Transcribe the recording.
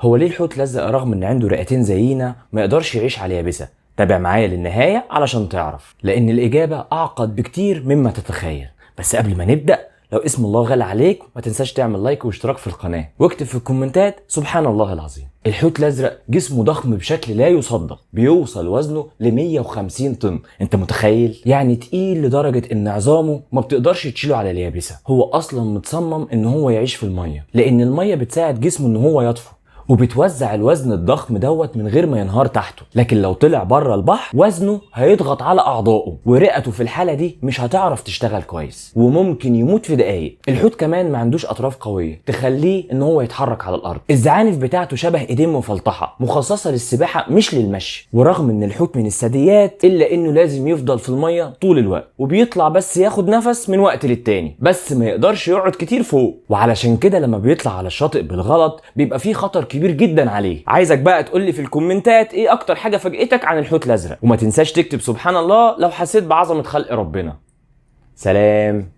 هو ليه الحوت الازرق رغم ان عنده رئتين زينا ما يقدرش يعيش على يابسه؟ تابع معايا للنهايه علشان تعرف، لان الاجابه اعقد بكتير مما تتخيل. بس قبل ما نبدا، لو اسم الله غالي عليك ما تنساش تعمل لايك واشتراك في القناه، واكتب في الكومنتات سبحان الله العظيم. الحوت الازرق جسمه ضخم بشكل لا يصدق، بيوصل وزنه ل 150 طن. انت متخيل؟ يعني تقيل لدرجه ان عظامه ما بتقدرش تشيله على اليابسه. هو اصلا متصمم ان هو يعيش في الميه، لان الميه بتساعد جسمه ان هو يطفو، وبتوزع الوزن الضخم دوت من غير ما ينهار تحته. لكن لو طلع بره البحر وزنه هيضغط على اعضائه، ورئته في الحاله دي مش هتعرف تشتغل كويس، وممكن يموت في دقايق. الحوت كمان ما عندوش اطراف قويه تخليه ان هو يتحرك على الارض. الزعانف بتاعته شبه ايدين مفلطحه مخصصه للسباحه مش للمشي. ورغم ان الحوت من الثدييات الا انه لازم يفضل في الميه طول الوقت، وبيطلع بس ياخد نفس من وقت للتاني، بس ما يقدرش يقعد كتير فوق. وعلشان كده لما بيطلع على الشاطئ بالغلط بيبقى فيه خطر كبير جدا عليه. عايزك بقى تقول لي في الكومنتات ايه اكتر حاجه فاجئتك عن الحوت الازرق، وما تنساش تكتب سبحان الله لو حسيت بعظمه خلق ربنا. سلام.